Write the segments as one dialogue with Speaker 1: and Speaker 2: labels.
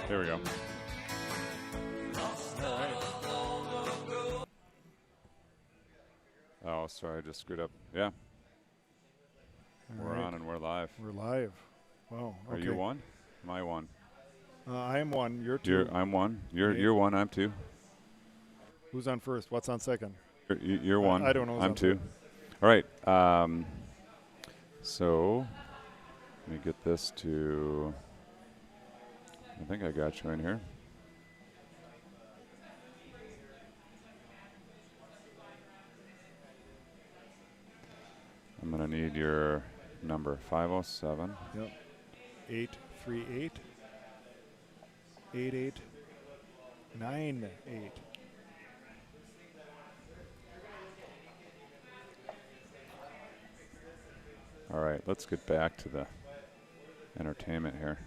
Speaker 1: Here we go. Oh, sorry, I just screwed up. Yeah. We're on and we're live.
Speaker 2: We're live. Wow.
Speaker 1: Are you one? Am I one?
Speaker 2: I am one. You're two.
Speaker 1: I'm one. You're one. I'm two.
Speaker 2: Who's on first? What's on second?
Speaker 1: You're one.
Speaker 2: I don't know.
Speaker 1: I'm two. All right. So let me get this to. I think I got you in here. I'm going to need your number, 507.
Speaker 2: Yep. 838-8898.
Speaker 1: All right, let's get back to the entertainment here.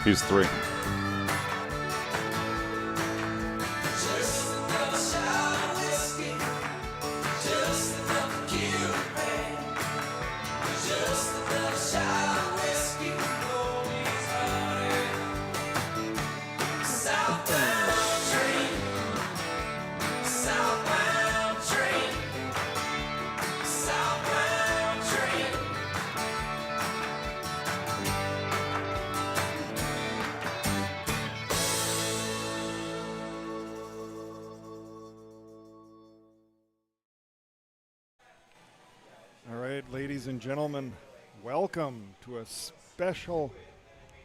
Speaker 1: He's three.
Speaker 2: Ladies and gentlemen, welcome to a special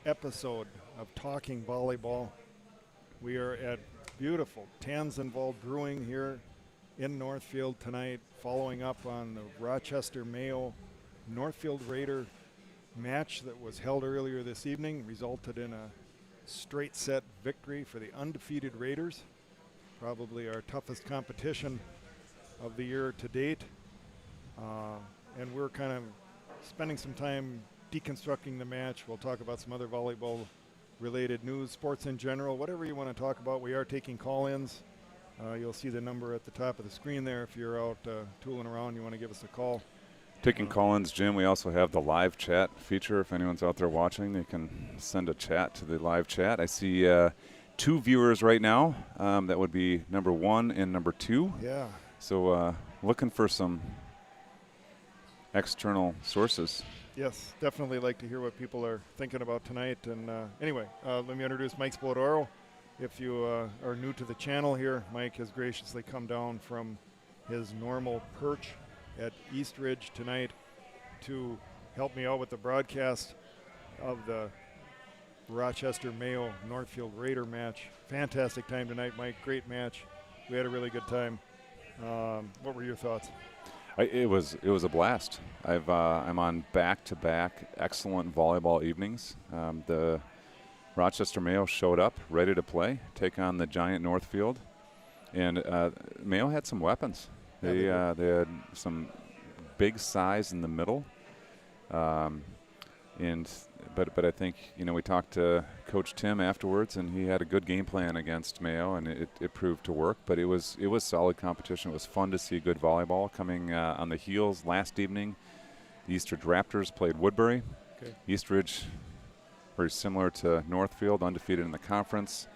Speaker 2: episode of Talking Volleyball. We are at beautiful Tanzenwald Brewing here in Northfield tonight, following up on the Rochester Mayo Northfield Raider match that was held earlier this evening, resulted in a straight set victory for the undefeated Raiders, probably our toughest competition of the year to date. And we're kind of spending some time deconstructing the match. We'll talk about some other volleyball-related news, sports in general, whatever you want to talk about. We are taking call-ins. You'll see the number at the top of the screen there. If you're out tooling around, you want to give us a call.
Speaker 1: Taking call-ins, Jim. We also have the live chat feature. If anyone's out there watching, they can send a chat to the live chat. I see 2 viewers right now. That would be number 1 and number 2.
Speaker 2: Yeah.
Speaker 1: So looking for some external sources.
Speaker 2: Yes, definitely like to hear what people are thinking about tonight. And anyway, let me introduce Mike Splodoro. If you are new to the channel here, Mike has graciously come down from his normal perch at East Ridge tonight to help me out with the broadcast of the Rochester Mayo Northfield Raider match. Fantastic time tonight, Mike. Great match. We had a really good time. What were your thoughts?
Speaker 1: It was a blast. I'm on back-to-back excellent volleyball evenings. The Rochester Mayo showed up ready to play, take on the giant Northfield, and Mayo had some weapons. They had some big size in the middle, but I think we talked to Coach Tim afterwards, and he had a good game plan against Mayo, and it proved to work. But it was solid competition. It was fun to see good volleyball coming on the heels. Last evening, the East Ridge Raptors played Woodbury.
Speaker 2: Okay.
Speaker 1: East Ridge, very similar to Northfield, undefeated in the conference.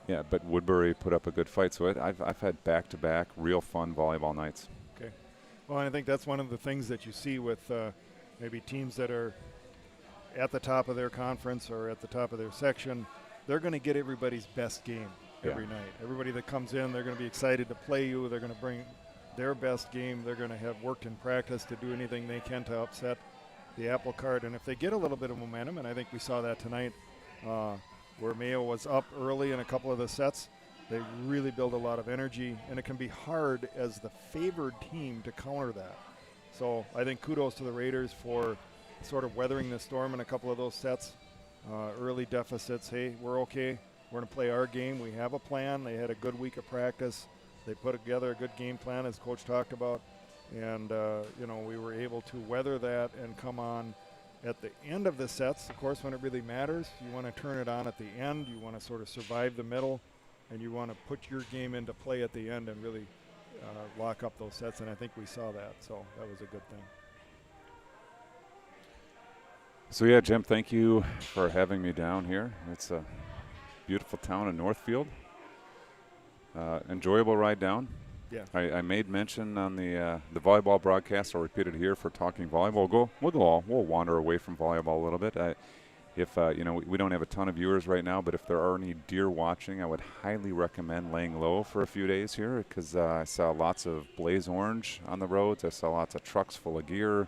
Speaker 1: Yeah, but Woodbury put up a good fight. So I've had back-to-back real fun volleyball nights.
Speaker 2: Okay. Well, I think that's one of the things that you see with maybe teams that are at the top of their conference or at the top of their section. They're going to get everybody's best game every night. Everybody that comes in, they're going to be excited to play you. They're going to bring their best game. They're going to have worked in practice to do anything they can to upset the apple cart. And if they get a little bit of momentum, and I think we saw that tonight, where Mayo was up early in a couple of the sets, they really build a lot of energy, and it can be hard as the favored team to counter that. So I think kudos to the Raiders for sort of weathering the storm in a couple of those sets. Early deficits, hey, we're okay. We're going to play our game. We have a plan. They had a good week of practice. They put together a good game plan, as Coach talked about. And, we were able to weather that and come on at the end of the sets. Of course, when it really matters, you want to turn it on at the end. You want to sort of survive the middle, and you want to put your game into play at the end and really lock up those sets. And I think we saw that, so that was a good thing.
Speaker 1: So yeah, Jim, thank you for having me down here. It's a beautiful town in Northfield. Enjoyable ride down.
Speaker 2: Yeah.
Speaker 1: I made mention on the volleyball broadcast. I'll repeat it here for talking volleyball. We'll wander away from volleyball a little bit. We don't have a ton of viewers right now, but if there are any deer watching, I would highly recommend laying low for a few days here, because I saw lots of blaze orange on the roads. I saw lots of trucks full of gear,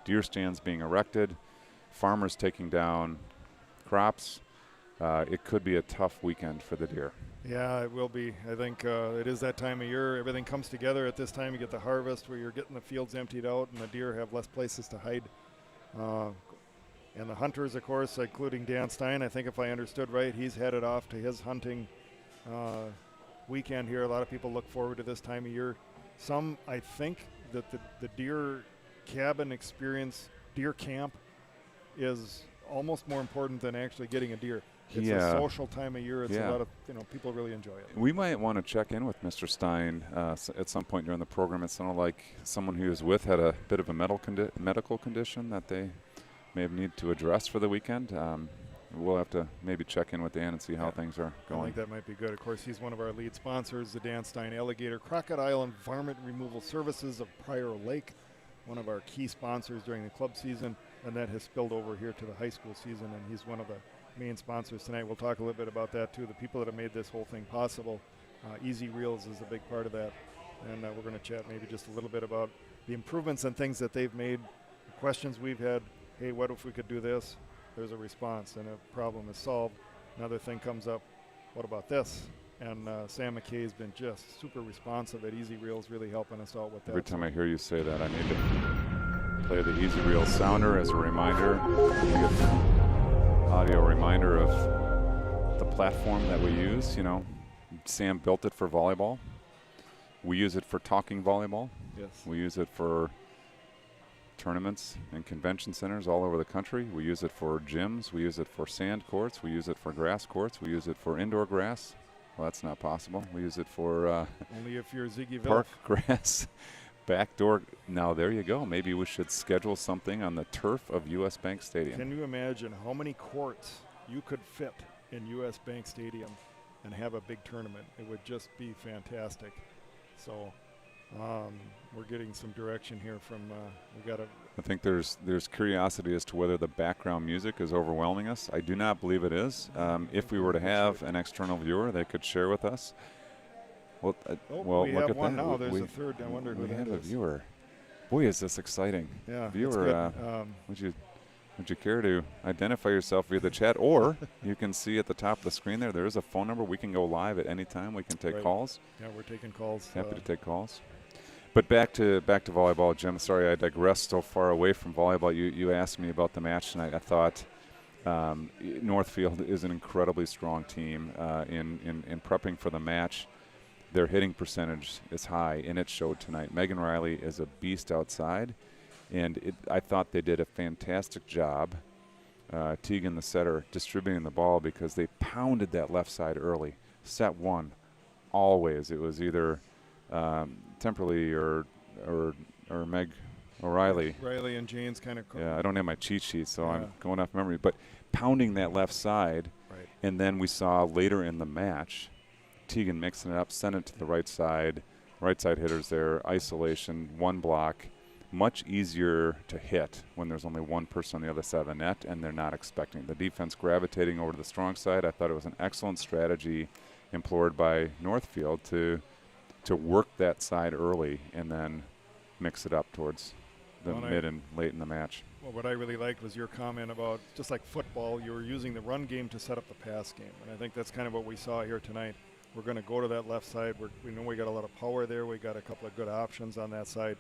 Speaker 1: deer stands being erected, farmers taking down crops. It could be a tough weekend for the deer.
Speaker 2: Yeah, it will be. I think it is that time of year. Everything comes together at this time. You get the harvest where you're getting the fields emptied out and the deer have less places to hide. And the hunters, of course, including Dan Stein, I think if I understood right, he's headed off to his hunting weekend here. A lot of people look forward to this time of year. Some, I think, that the deer cabin experience, deer camp, is almost more important than actually getting a deer. It's a social time of year. It's a lot of, people really enjoy it.
Speaker 1: We might want to check in with Mr. Stein at some point during the program. It sounded like someone he was with had a bit of a medical condition that they may have need to address for the weekend. We'll have to maybe check in with Dan and see how things are going.
Speaker 2: I think that might be good. Of course, he's one of our lead sponsors, the Dan Stein Alligator Crocodile and Varmint Removal Services of Prior Lake, one of our key sponsors during the club season, and that has spilled over here to the high school season, and he's one of the main sponsors tonight. We'll talk a little bit about that too. The people that have made this whole thing possible. Easy Reels is a big part of that, and we're going to chat maybe just a little bit about the improvements and things that they've made, the questions we've had. Hey, what if we could do this? There's a response, and a problem is solved. Another thing comes up, what about this? And Sam McKay has been just super responsive at Easy Reels, really helping us out with that.
Speaker 1: Every time I hear you say that, I need to play the Easy Reels sounder as a reminder. Audio reminder of the platform that we use. Sam built it for volleyball, We use it for talking volleyball.
Speaker 2: Yes.
Speaker 1: We use it for tournaments and convention centers all over the country. We use it for gyms. We use it for sand courts. We use it for grass courts. We use it for indoor grass. Well, that's not possible. We use it for
Speaker 2: Only if you're Ziggy
Speaker 1: park grass, backdoor. Now, there you go. Maybe we should schedule something on the turf of U.S. Bank Stadium.
Speaker 2: Can you imagine how many courts you could fit in U.S. Bank Stadium and have a big tournament? It would just be fantastic. So we're getting some direction here from we got to.
Speaker 1: I think there's curiosity as to whether the background music is overwhelming us. I do not believe it is. If we were to have an external viewer, they could share with us. Well,
Speaker 2: we
Speaker 1: look
Speaker 2: have
Speaker 1: at
Speaker 2: one
Speaker 1: that.
Speaker 2: now. There's a third. I wonder who
Speaker 1: we
Speaker 2: that
Speaker 1: have
Speaker 2: is.
Speaker 1: a viewer. Boy, is this exciting.
Speaker 2: Yeah,
Speaker 1: viewer. Would you care to identify yourself via the chat, or you can see at the top of the screen there is a phone number. We can go live at any time. We can take calls.
Speaker 2: Yeah, we're taking calls.
Speaker 1: Happy to take calls. But back to volleyball, Jim. Sorry, I digressed so far away from volleyball. You asked me about the match tonight. I thought Northfield is an incredibly strong team in prepping for the match. Their hitting percentage is high, and it showed tonight. Megan Riley is a beast outside, and I thought they did a fantastic job, Tegan, the setter, distributing the ball because they pounded that left side early. Set one, always. It was either Temperley or Meg O'Reilly.
Speaker 2: Riley and Jane's kind of.
Speaker 1: Yeah, I don't have my cheat sheet, so I'm going off memory. But pounding that left side, and then we saw later in the match, Tegan mixing it up, sent it to the right side hitters there, isolation, one block. Much easier to hit when there's only one person on the other side of the net and they're not expecting. The defense gravitating over to the strong side, I thought it was an excellent strategy employed by Northfield to work that side early and then mix it up towards the mid and late in the match.
Speaker 2: Well, what I really liked was your comment about, just like football, you were using the run game to set up the pass game. And I think that's kind of what we saw here tonight. We're going to go to that left side. We know we got a lot of power there. We got a couple of good options on that side.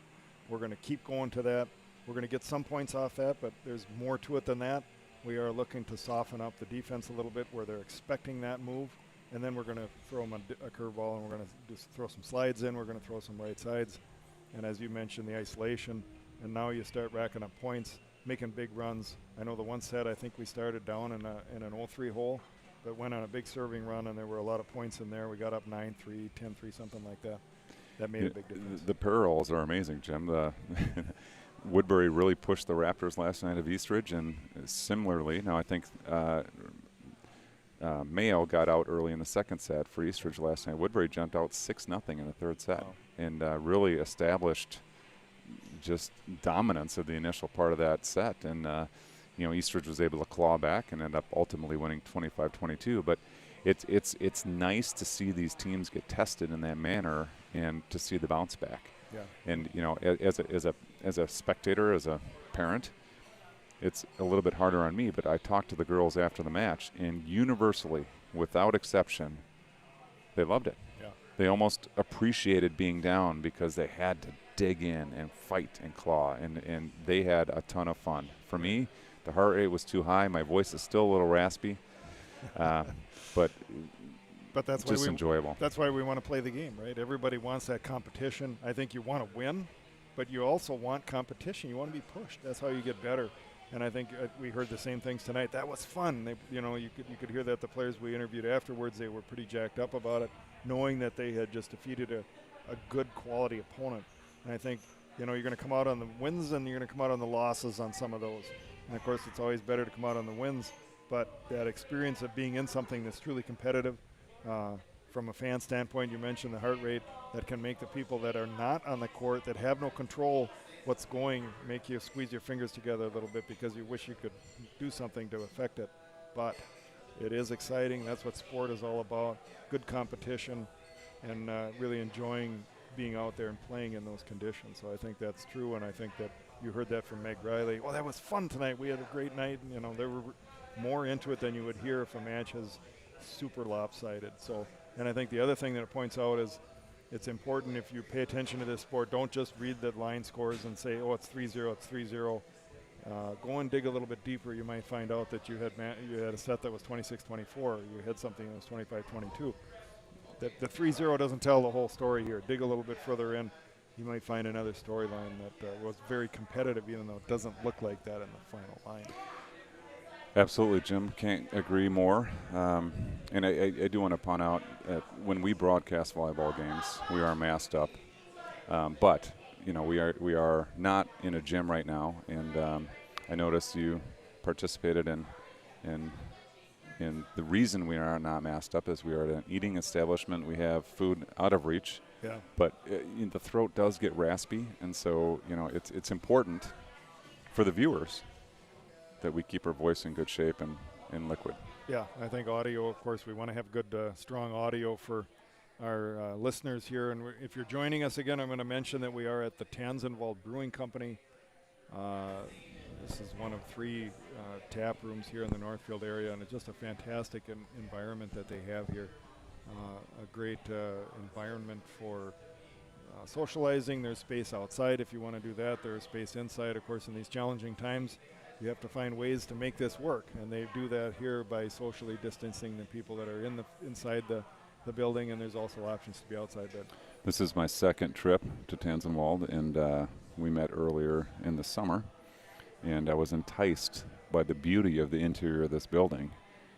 Speaker 2: We're going to keep going to that. We're going to get some points off that, but there's more to it than that. We are looking to soften up the defense a little bit where they're expecting that move, and then we're going to throw them a curveball, and we're going to just throw some slides in. We're going to throw some right sides, and as you mentioned, the isolation, and now you start racking up points, making big runs. I know the one set I think we started down in an 0-3 hole, but went on a big serving run, and there were a lot of points in there. We got up 9-3, 10-3, something like that. That made a big difference. The
Speaker 1: parallels are amazing, Jim. Woodbury really pushed the Raptors last night of Eastridge, and similarly, now I think Mayo got out early in the second set for Eastridge last night. Woodbury jumped out 6-0 in the third set and really established just dominance of the initial part of that set. And, Eastridge was able to claw back and end up ultimately winning 25-22. But it's nice to see these teams get tested in that manner and to see the bounce back.
Speaker 2: Yeah.
Speaker 1: And as a spectator, as a parent, it's a little bit harder on me. But I talked to the girls after the match, and universally, without exception, they loved it.
Speaker 2: Yeah.
Speaker 1: They almost appreciated being down because they had to dig in and fight and claw, and they had a ton of fun. For me, the heart rate was too high. My voice is still a little raspy. But
Speaker 2: that's
Speaker 1: just enjoyable.
Speaker 2: That's why we want to play the game, right? Everybody wants that competition. I think you want to win, but you also want competition. You want to be pushed. That's how you get better. And I think we heard the same things tonight. That was fun. You could hear that the players we interviewed afterwards, they were pretty jacked up about it, knowing that they had just defeated a good quality opponent. And I think you're going to come out on the wins and you're going to come out on the losses on some of those. And of course, it's always better to come out on the wins. But that experience of being in something that's truly competitive, from a fan standpoint, you mentioned the heart rate that can make the people that are not on the court, that have no control what's going, make you squeeze your fingers together a little bit because you wish you could do something to affect it. But it is exciting. That's what sport is all about. Good competition and really enjoying being out there and playing in those conditions. So I think that's true, and I think that you heard that from Meg Riley. Well, that was fun tonight. We had a great night. And, there were more into it than you would hear if a match is super lopsided. So, and I think the other thing that it points out is it's important if you pay attention to this sport, don't just read the line scores and say, oh, it's 3-0, it's 3-0. Go and dig a little bit deeper. You might find out that you had a set that was 26-24. You had something that was 25-22. the 3-0 doesn't tell the whole story here. Dig a little bit further in, you might find another storyline that was very competitive, even though it doesn't look like that in the final line.
Speaker 1: Absolutely, Jim. Can't agree more. And I do want to point out when we broadcast volleyball games, we are masked up. But we are not in a gym right now, and I noticed you participated in the reason we are not masked up is we are at an eating establishment. We have food out of reach.
Speaker 2: Yeah.
Speaker 1: But the throat does get raspy, and so it's important for the viewers that we keep our voice in good shape and liquid.
Speaker 2: Yeah, I think audio, of course, we want to have good, strong audio for our listeners here. And if you're joining us again, I'm going to mention that we are at the Tanzenwald Brewing Company. This is one of 3 tap rooms here in the Northfield area, and it's just a fantastic environment that they have here. A great environment for socializing. There's space outside if you want to do that. There's space inside. Of course, in these challenging times, you have to find ways to make this work, and they do that here by socially distancing the people that are inside the building, and there's also options to be outside. But
Speaker 1: this is my second trip to Tanzenwald, and we met earlier in the summer, and I was enticed by the beauty of the interior of this building,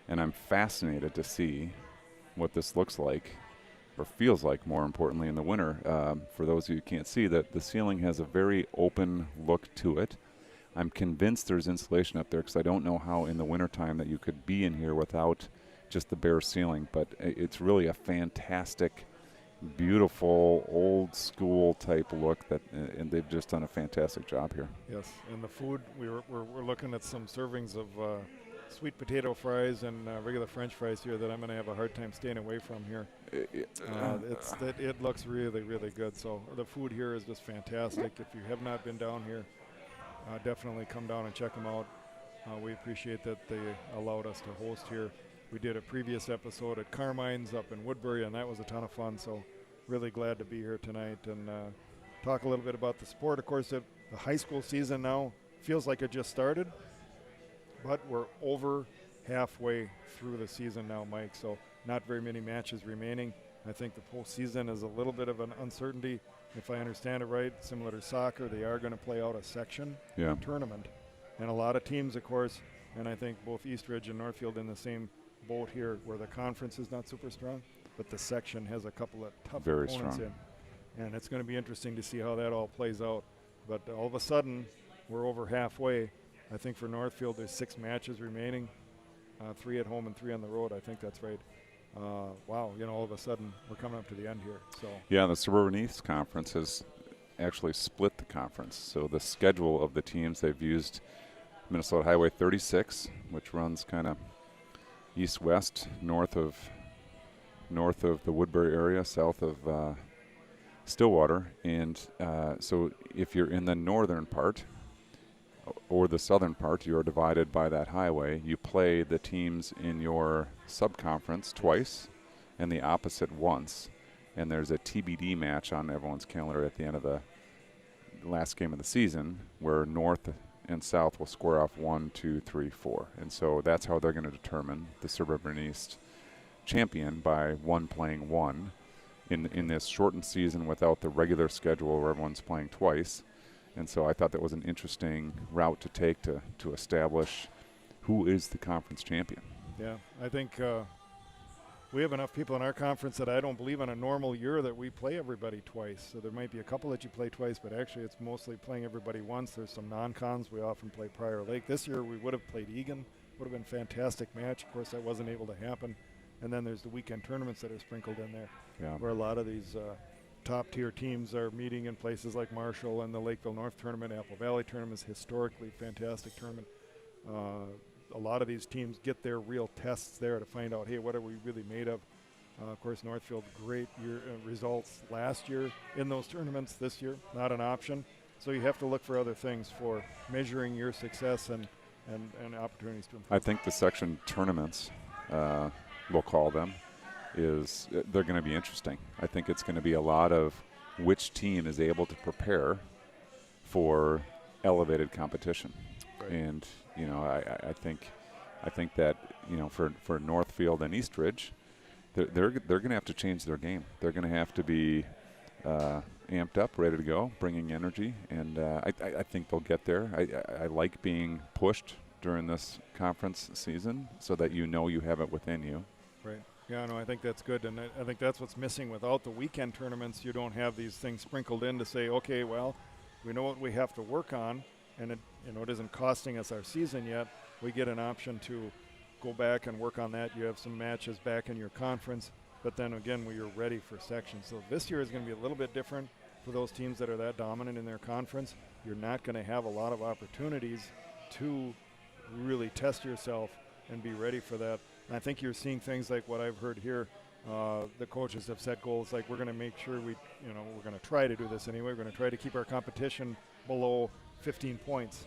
Speaker 1: and I'm fascinated to see what this looks like, or feels like, more importantly, in the winter. For those of you who can't see, that the ceiling has a very open look to it. I'm convinced there's insulation up there because I don't know how in the wintertime that you could be in here without just the bare ceiling. But it's really a fantastic, beautiful, old school type look and they've just done a fantastic job here.
Speaker 2: Yes, and the food, we're looking at some servings of sweet potato fries and regular French fries here that I'm going to have a hard time staying away from here. It looks really, really good. So the food here is just fantastic. If you have not been down here, definitely come down and check them out. We appreciate that they allowed us to host here. We did a previous episode at Carmine's up in Woodbury, and that was a ton of fun. So really glad to be here tonight and talk a little bit about the sport. Of course, the high school season now feels like it just started, but we're over halfway through the season now, Mike. So not very many matches remaining. I think the postseason is a little bit of an uncertainty. If I understand it right, similar to soccer, they are going to play out a section tournament. And a lot of teams, of course, and I think both Eastridge and Northfield in the same boat here where the conference is not super strong, but the section has a couple of tough opponents in. And it's going to be interesting to see how that all plays out. But all of a sudden, we're over halfway. I think for Northfield, there's 6 matches remaining, 3 at home and 3 on the road. I think that's right. Wow, all of a sudden we're coming up to the end here. So
Speaker 1: yeah, the Suburban East Conference has actually split the conference. So the schedule of the teams, they've used Minnesota Highway 36, which runs kind of east-west, north of the Woodbury area, south of Stillwater. And so if you're in the northern part or the southern part, you're divided by that highway. You play the teams in your subconference twice and the opposite once. And there's a TBD match on everyone's calendar at the end of the last game of the season where North and South will square off 1, 2, 3, 4. And so that's how they're going to determine the Suburban East champion, by one playing one in this shortened season without the regular schedule where everyone's playing twice. And so I thought that was an interesting route to take to establish who is the conference champion.
Speaker 2: Yeah, I think we have enough people in our conference that I don't believe on a normal year that we play everybody twice. So there might be a couple that you play twice, but actually it's mostly playing everybody once. There's some non-cons. We often play Prior Lake. This year we would have played Egan. Would have been a fantastic match. Of course, that wasn't able to happen. And then there's the weekend tournaments that are sprinkled in there, where a lot of these top-tier teams are meeting in places like Marshall and the Lakeville North Tournament, Apple Valley Tournament is historically fantastic tournament. A lot of these teams get their real tests there to find out, hey, what are we really made of? Of course, Northfield, great results last year in those tournaments. This year, not an option. So you have to look for other things for measuring your success and opportunities to improve.
Speaker 1: I think the section tournaments, we'll call them, they're going to be interesting. I think it's going to be a lot of which team is able to prepare for elevated competition. Right. And I think that for Northfield and Eastridge, they're going to have to change their game. They're going to have to be amped up, ready to go, bringing energy, and I think they'll get there. I like being pushed during this conference season so that you know you have it within you.
Speaker 2: Right. Yeah, no, I think that's good, and I think that's what's missing without the weekend tournaments. You don't have these things sprinkled in to say, okay, well, we know what we have to work on, and it isn't costing us our season yet. We get an option to go back and work on that. You have some matches back in your conference, but then again, you're ready for sections. So this year is going to be a little bit different for those teams that are that dominant in their conference. You're not going to have a lot of opportunities to really test yourself and be ready for that. And I think you're seeing things like what I've heard here. The coaches have set goals like we're going to make sure we're going to try to do this anyway. We're going to try to keep our competition below 15 points.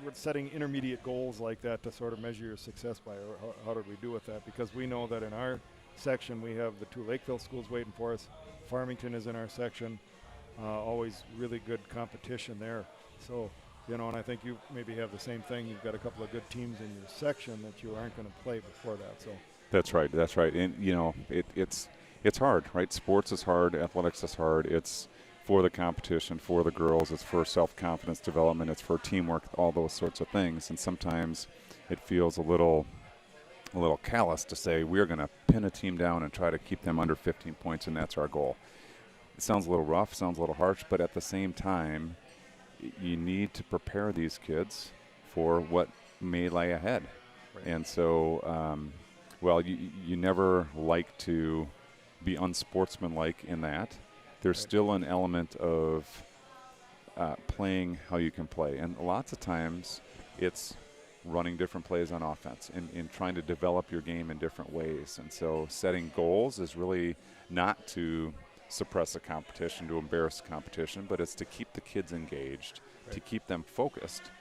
Speaker 2: We're setting intermediate goals like that to sort of measure your success by, or how did we do with that? Because we know that in our section we have the 2 Lakeville schools waiting for us. Farmington is in our section. Always really good competition there. So, and I think you maybe have the same thing. You've got a couple of good teams in your section that you aren't going to play before that. So
Speaker 1: That's right. And, it's hard, right? Sports is hard. Athletics is hard. It's for the competition, for the girls. It's for self-confidence development. It's for teamwork, all those sorts of things. And sometimes it feels a little callous to say we're going to pin a team down and try to keep them under 15 points, and that's our goal. It sounds a little rough, sounds a little harsh, but at the same time, you need to prepare these kids for what may lie ahead.
Speaker 2: Right.
Speaker 1: And so, you never like to be unsportsmanlike in that. There's
Speaker 2: Right.
Speaker 1: still an element of playing how you can play. And lots of times it's running different plays on offense and trying to develop your game in different ways. And so setting goals is really not to suppress the competition, to embarrass the competition, but it's to keep the kids engaged,
Speaker 2: Right.
Speaker 1: to keep them focused,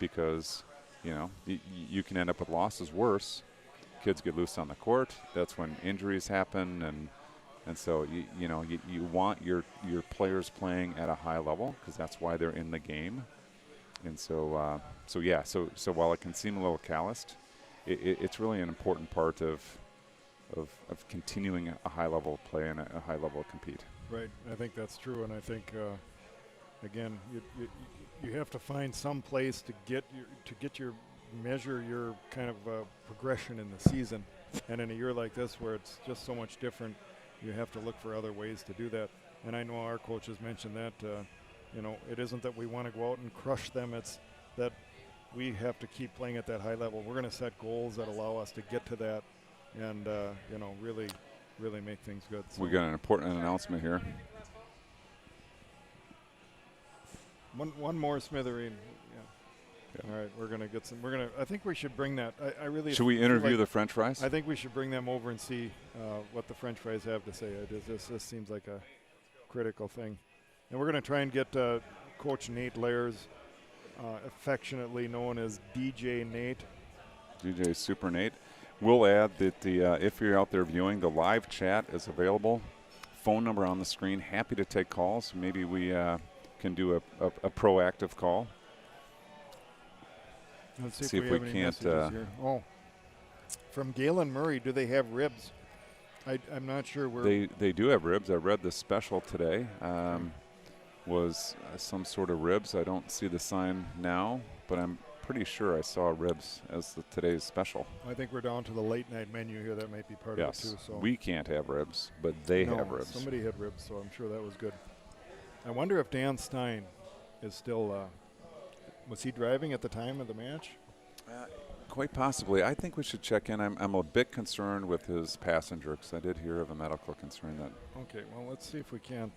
Speaker 1: because you can end up with losses worse. Kids get loose on the court. That's when injuries happen, and so you want your players playing at a high level because that's why they're in the game. And so while it can seem a little calloused, it's really an important part of continuing a high level of play and a high level of compete.
Speaker 2: Right. I think that's true, and I think again, you have to find some place to measure your kind of progression in the season. And in a year like this, where it's just so much different, you have to look for other ways to do that. And I know our coaches mentioned that. It isn't that we want to go out and crush them. It's that we have to keep playing at that high level. We're going to set goals that allow us to get to that, and really make things good. So
Speaker 1: We got an important announcement here.
Speaker 2: One more Smithereen. Yeah. All right, we're gonna get some. I think we should bring that. I really.
Speaker 1: Should we
Speaker 2: feel
Speaker 1: interview
Speaker 2: like
Speaker 1: the French fries?
Speaker 2: I think we should bring them over and see what the French fries have to say. This seems like a critical thing, and we're gonna try and get Coach Nate Lairs, affectionately known as DJ Nate.
Speaker 1: DJ Super Nate. We'll add that if you're out there viewing, the live chat is available. Phone number on the screen. Happy to take calls. Maybe we can do a proactive call.
Speaker 2: Let's see if we can't. Here. From Galen Murray, do they have ribs? I'm not sure where.
Speaker 1: They do have ribs. I read the special today. Was some sort of ribs. I don't see the sign now, but I'm pretty sure I saw ribs as today's special.
Speaker 2: I think we're down to the late night menu here. That might be part of it too. So
Speaker 1: we can't have ribs, but they have ribs.
Speaker 2: Somebody had ribs, so I'm sure that was good. I wonder if Dan Stein is still. Was he driving at the time of the match?
Speaker 1: Quite possibly. I think we should check in. I'm a bit concerned with his passenger because I did hear of a medical concern.
Speaker 2: Okay, well, let's see if we can't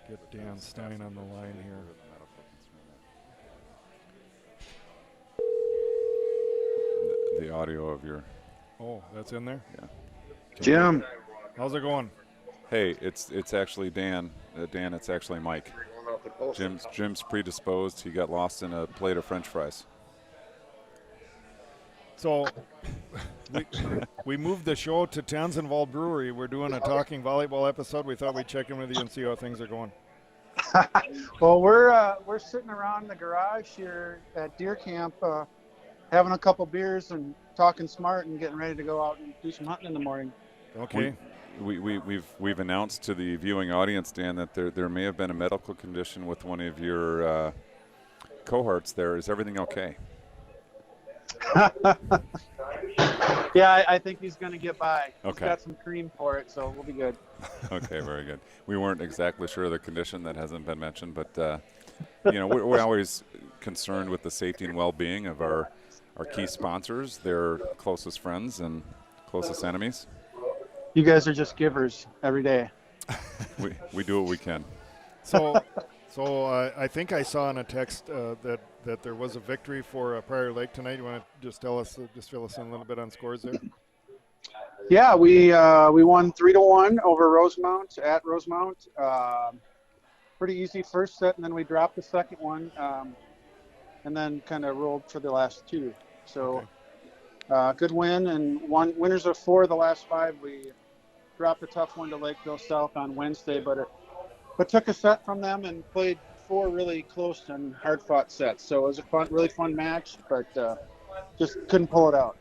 Speaker 2: get Dan Stein on the line here.
Speaker 1: The audio of your...
Speaker 2: Oh, that's in there?
Speaker 1: Yeah.
Speaker 3: Jim.
Speaker 2: How's it going?
Speaker 1: Hey, it's actually Dan. Dan, it's actually Mike. Jim's predisposed. He got lost in a plate of French fries.
Speaker 2: So we moved the show to Townsendville Brewery. We're doing a talking volleyball episode. We thought we'd check in with you and see how things are going.
Speaker 3: Well, we're sitting around the garage here at Deer Camp having a couple beers and talking smart and getting ready to go out and do some hunting in the morning.
Speaker 2: Okay.
Speaker 1: We've announced to the viewing audience, Dan, that there may have been a medical condition with one of your cohorts there. Is everything okay?
Speaker 3: Yeah, I think he's going to get by. He's
Speaker 1: Okay.
Speaker 3: got some cream for it, so we'll be good.
Speaker 1: Okay, very good. We weren't exactly sure of the condition that hasn't been mentioned, but we're always concerned with the safety and well-being of our key sponsors, their closest friends and closest enemies.
Speaker 3: You guys are just givers every day.
Speaker 1: We do what we can.
Speaker 2: So I think I saw in a text that there was a victory for Prior Lake tonight. You want to just fill us in a little bit on scores there?
Speaker 3: Yeah, we won 3-1 over Rosemount at Rosemount. Pretty easy first set, and then we dropped the second one, and then kind of rolled for the last two. So good win, and winners of 4 of the last 5. We dropped a tough one to Lakeville South on Wednesday, but took a set from them and played 4 really close and hard-fought sets. So it was a really fun match, but just couldn't pull it out.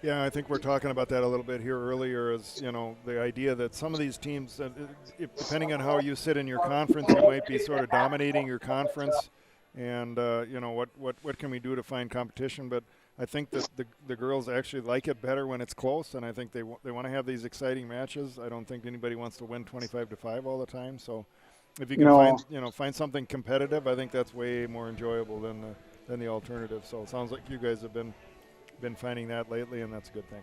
Speaker 2: Yeah, I think we're talking about that a little bit here earlier. Is the idea that some of these teams, depending on how you sit in your conference, you might be sort of dominating your conference, and what can we do to find competition? But I think that the girls actually like it better when it's close, and I think they want to have these exciting matches. I don't think anybody wants to win 25-5 all the time. So if you can find something competitive, I think that's way more enjoyable than the alternative. So it sounds like you guys have been finding that lately, and that's a good thing.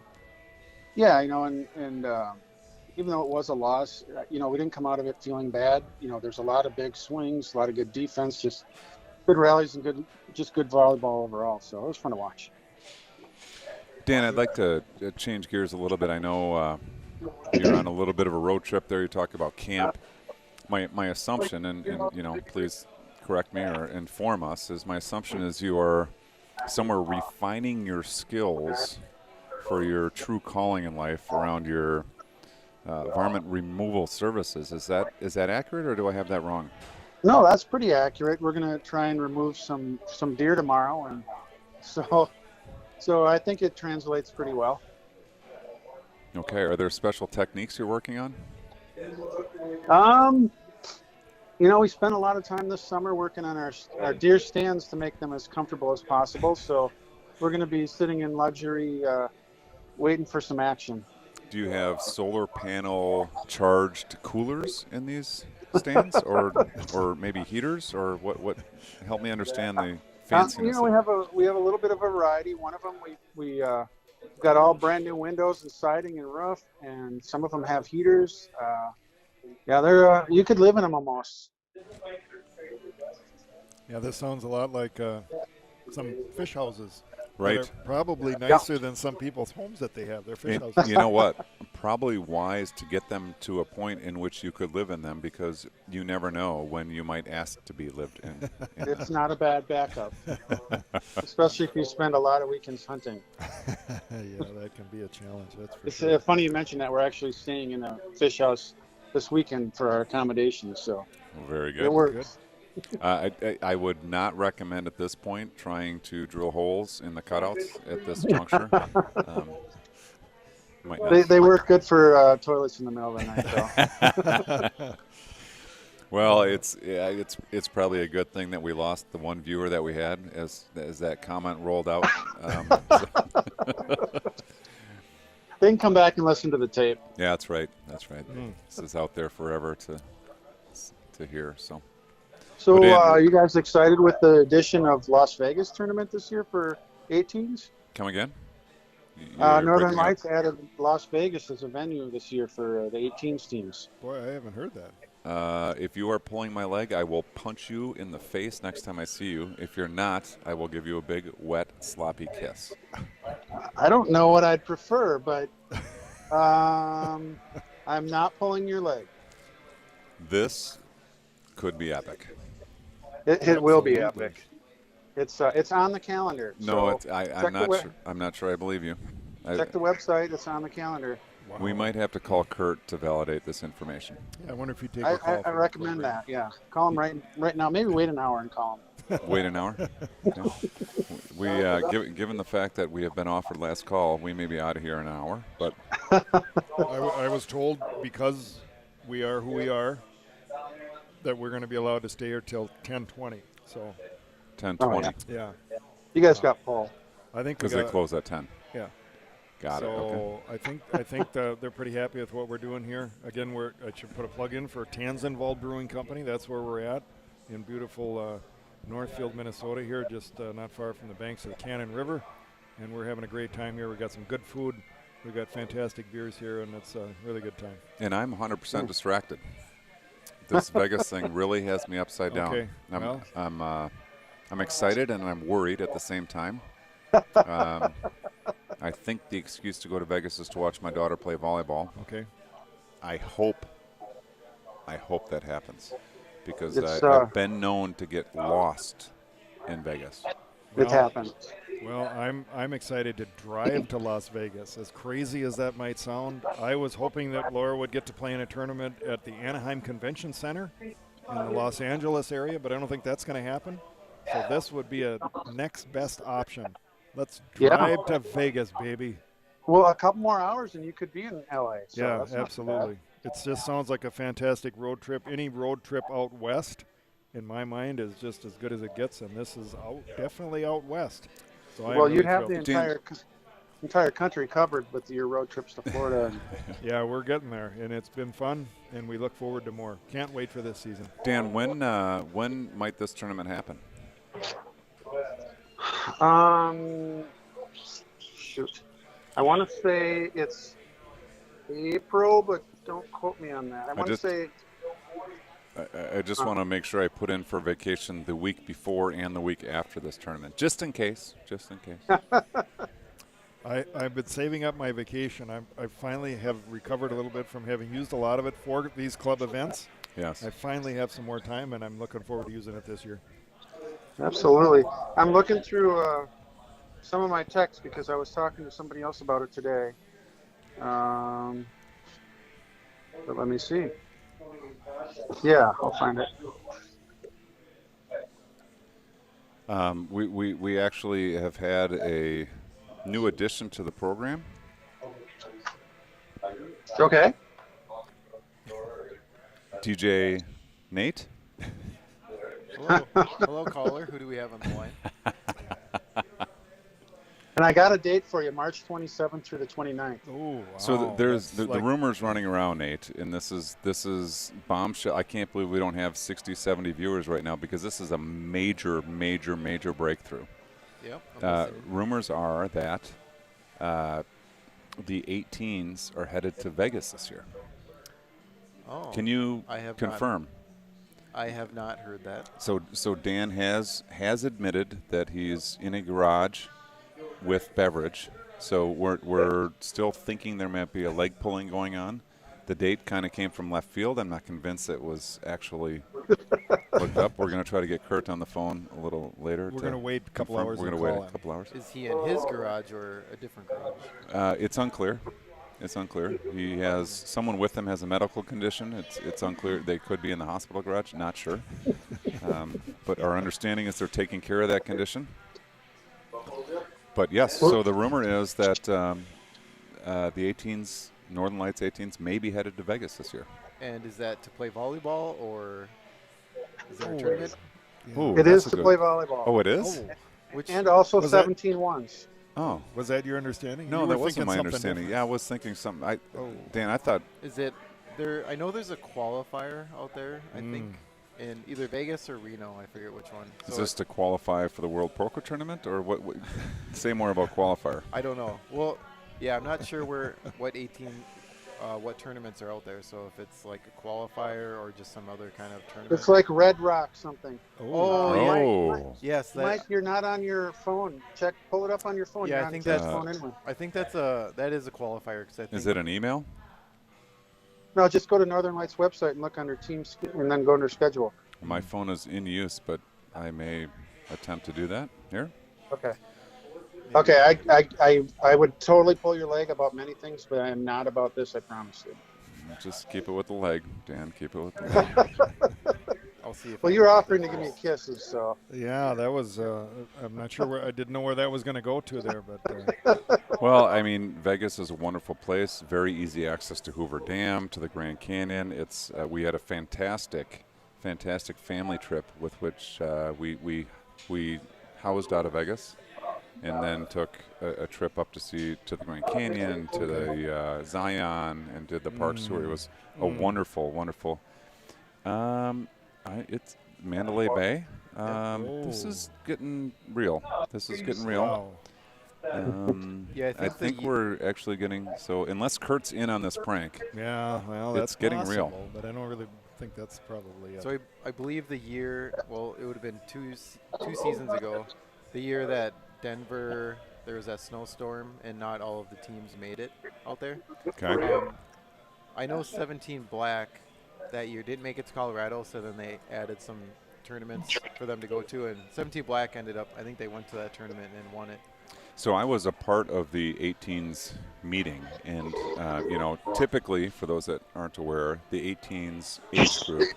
Speaker 3: Yeah, and even though it was a loss, we didn't come out of it feeling bad. There's a lot of big swings, a lot of good defense, just good rallies and good volleyball overall. So it was fun to watch.
Speaker 1: Dan, I'd like to change gears a little bit. I know you're on a little bit of a road trip there. You talk about camp. My assumption, and please correct me or inform us, is my assumption is you are somewhere refining your skills for your true calling in life around your varmint removal services. Is that accurate, or do I have that wrong?
Speaker 3: No, that's pretty accurate. We're going to try and remove some deer tomorrow, and so I think it translates pretty well.
Speaker 1: Okay. Are there special techniques you're working on?
Speaker 3: We spent a lot of time this summer working on our deer stands to make them as comfortable as possible. So we're going to be sitting in luxury waiting for some action.
Speaker 1: Do you have solar panel charged coolers in these stands, or maybe heaters, or what? Help me understand the fanciness.
Speaker 3: We have a little bit of a variety. One of them we got all brand new windows and siding and roof, and some of them have heaters. They're you could live in them almost.
Speaker 2: Yeah, this sounds a lot like some fish houses.
Speaker 1: Right.
Speaker 2: Probably nicer than some people's homes that they have. They're fish houses.
Speaker 1: You know what? Probably wise to get them to a point in which you could live in them, because you never know when you might ask to be lived in.
Speaker 3: It's not a bad backup, especially if you spend a lot of weekends hunting.
Speaker 2: Yeah, that can be a challenge. That's for
Speaker 3: It's
Speaker 2: sure.
Speaker 3: funny you mentioned that. We're actually staying in a fish house this weekend for our accommodations, so
Speaker 1: Very good.
Speaker 3: it works.
Speaker 1: I would not recommend at this point trying to drill holes in the cutouts at this juncture.
Speaker 3: They work good for toilets in the middle of the night, though.
Speaker 1: Well, it's probably a good thing that we lost the one viewer that we had as that comment rolled out.
Speaker 3: They can come back and listen to the tape.
Speaker 1: Yeah, that's right. That's right. This is out there forever to hear.
Speaker 3: So you guys excited with the addition of Las Vegas tournament this year for 18s?
Speaker 1: Come again?
Speaker 3: Northern Lights added Las Vegas as a venue this year for the 18s teams.
Speaker 2: Boy, I haven't heard that.
Speaker 1: If you are pulling my leg, I will punch you in the face next time I see you. If you're not, I will give you a big, wet, sloppy kiss.
Speaker 3: I don't know what I'd prefer, but I'm not pulling your leg.
Speaker 1: This could be epic.
Speaker 3: It will be epic. It's on the calendar.
Speaker 1: No,
Speaker 3: so
Speaker 1: I'm not sure I believe you.
Speaker 3: Check the website. It's on the calendar.
Speaker 2: Wow.
Speaker 1: We might have to call Kurt to validate this information.
Speaker 2: Yeah, I wonder if you take a call.
Speaker 3: I recommend that. Yeah, call him right now. Maybe wait an hour and call
Speaker 1: Wait an hour. Okay. We given the fact that we have been offered last call, we may be out of here in an hour. But
Speaker 2: I was told because we are who we are that we're going to be allowed to stay here till 10:20. So
Speaker 1: 10:20
Speaker 2: yeah,
Speaker 3: You guys got Paul.
Speaker 2: I think we
Speaker 1: because they
Speaker 2: got
Speaker 1: close at 10.
Speaker 2: yeah.
Speaker 1: Got it. Okay.
Speaker 2: So I think that they're pretty happy with what we're doing here. Again, I should put a plug in for Tanzenwald Brewing Company. That's where we're at in beautiful Northfield, Minnesota. Here, just not far from the banks of the Cannon River, and we're having a great time here. We got some good food. We've got fantastic beers here, and it's a really good time.
Speaker 1: And I'm 100% distracted. This Vegas thing really has me upside down.
Speaker 2: Okay. Well.
Speaker 1: I'm excited and I'm worried at the same time. I think the excuse to go to Vegas is to watch my daughter play volleyball.
Speaker 2: Okay.
Speaker 1: I hope that happens because
Speaker 3: It's,
Speaker 1: I've been known to get lost in Vegas.
Speaker 3: It happened.
Speaker 2: Well, I'm excited to drive to Las Vegas. As crazy as that might sound, I was hoping that Laura would get to play in a tournament at the Anaheim Convention Center in the Los Angeles area, but I don't think that's going to happen. So this would be a next best option. Let's drive to Vegas, baby.
Speaker 3: Well, a couple more hours and you could be in LA. So
Speaker 2: Yeah,
Speaker 3: that's not
Speaker 2: absolutely. It just sounds like a fantastic road trip. Any road trip out west, in my mind, is just as good as it gets, and this is definitely out west. So
Speaker 3: bad. Well,
Speaker 2: I'm
Speaker 3: you'd
Speaker 2: really
Speaker 3: have the
Speaker 2: thrilled.
Speaker 3: entire country covered with your road trips to Florida. And
Speaker 2: Yeah, we're getting there, and it's been fun, and we look forward to more. Can't wait for this season.
Speaker 1: Dan, when might this tournament happen?
Speaker 3: Shoot. I want to say it's April, but don't quote me on that. I want to say.
Speaker 1: I just want to make sure I put in for vacation the week before and the week after this tournament, just in case. Just in case.
Speaker 2: I've been saving up my vacation. I finally have recovered a little bit from having used a lot of it for these club events.
Speaker 1: Yes.
Speaker 2: I finally have some more time, and I'm looking forward to using it this year.
Speaker 3: Absolutely. I'm looking through some of my texts because I was talking to somebody else about it today. But let me see. Yeah, I'll find it.
Speaker 1: We actually have had a new addition to the program.
Speaker 3: Okay.
Speaker 1: DJ Nate.
Speaker 4: Hello. Hello, caller. Who do we have on the line?
Speaker 3: And I got a date for you, March 27th through the 29th.
Speaker 2: Oh, wow.
Speaker 1: So there's
Speaker 2: That's
Speaker 1: the rumors running around, Nate, and this is bombshell. I can't believe we don't have 60, 70 viewers right now because this is a major, major, major breakthrough.
Speaker 4: Yep.
Speaker 1: Rumors are that the 18s are headed to Vegas this year.
Speaker 4: Oh.
Speaker 1: Can you
Speaker 4: I have
Speaker 1: confirm?
Speaker 4: I have not heard that.
Speaker 1: So Dan has admitted that he's in a garage with beverage. So we're still thinking there might be a leg pulling going on. The date kind of came from left field. I'm not convinced it was actually looked up. We're going to try to get Kurt on the phone a little later.
Speaker 2: We're going to wait a couple hours.
Speaker 1: We're going to wait a couple hours.
Speaker 4: Is he in his garage or a different garage?
Speaker 1: It's unclear. It's unclear. He has someone with him has a medical condition. It's unclear. They could be in the hospital garage. Not sure. But our understanding is they're taking care of that condition. But yes, so the rumor is that the 18s, Northern Lights 18s, may be headed to Vegas this year.
Speaker 4: And is that to play volleyball or is there a tournament?
Speaker 1: Ooh,
Speaker 3: It is
Speaker 1: that's
Speaker 3: to
Speaker 1: a
Speaker 3: play
Speaker 1: good-
Speaker 3: volleyball.
Speaker 1: Oh, it is?
Speaker 4: Which
Speaker 3: And also
Speaker 2: Was that-
Speaker 3: 17 ones.
Speaker 1: Oh.
Speaker 2: Was that your understanding?
Speaker 1: No,
Speaker 2: You were
Speaker 1: that wasn't
Speaker 2: thinking
Speaker 1: my
Speaker 2: something
Speaker 1: understanding.
Speaker 2: different.
Speaker 1: Yeah, I was thinking something.
Speaker 2: Oh.
Speaker 1: Dan, I thought
Speaker 4: is it there? I know there's a qualifier out there. I think in either Vegas or Reno. I forget which one.
Speaker 1: is
Speaker 4: So
Speaker 1: this to qualify for the World Poker Tournament or what? Say more about qualifier.
Speaker 4: I don't know. Well, yeah, I'm not sure what tournaments are out there. So if it's like a qualifier or just some other kind of tournament.
Speaker 3: It's like Red Rock something.
Speaker 4: Oh, yeah.
Speaker 1: Oh.
Speaker 4: Yes, that,
Speaker 3: Mike, you're not on your phone. Pull it up on your phone.
Speaker 4: Yeah,
Speaker 3: You're
Speaker 4: I
Speaker 3: not
Speaker 4: think
Speaker 3: on your
Speaker 4: that's-
Speaker 3: phone anyway.
Speaker 4: I think that is a qualifier because I think
Speaker 1: Is it an email?
Speaker 3: No, just go to Northern Lights website and look under teams and then go under schedule.
Speaker 1: My phone is in use, but I may attempt to do that here.
Speaker 3: Okay. Okay, I would totally pull your leg about many things, but I am not about this, I promise you.
Speaker 1: Just keep it with the leg, Dan. Keep it with the leg.
Speaker 4: I'll see if.
Speaker 3: Well,
Speaker 4: I
Speaker 3: you were
Speaker 4: can get
Speaker 3: offering to
Speaker 4: there
Speaker 3: give me
Speaker 4: first.
Speaker 3: kisses, so.
Speaker 2: Yeah, that was. I'm not sure where. I didn't know where that was going to go to there, but
Speaker 1: Well, I mean, Vegas is a wonderful place. Very easy access to Hoover Dam, to the Grand Canyon. It's we had a fantastic family trip with which we housed out of Vegas, and then took a trip up to the Grand Canyon, to the Zion, and did the park tour. It was a wonderful. It's Mandalay Bay. This is getting real.
Speaker 2: wow.
Speaker 4: Yeah,
Speaker 1: I think we're actually getting so. Unless Kurt's in on this prank,
Speaker 2: Yeah, well,
Speaker 1: It's
Speaker 2: that's
Speaker 1: getting
Speaker 2: possible,
Speaker 1: real.
Speaker 2: but I don't really think that's probably it.
Speaker 4: So I believe the year. Well, it would have been two seasons ago, the year that Denver there was that snowstorm and not all of the teams made it out there.
Speaker 1: okay.
Speaker 4: I know 17 Black that year didn't make it to Colorado, so then they added some tournaments for them to go to, and 17 Black ended up. I think they went to that tournament and won it.
Speaker 1: So I was a part of the 18s meeting, and typically, for those that aren't aware, the 18s age group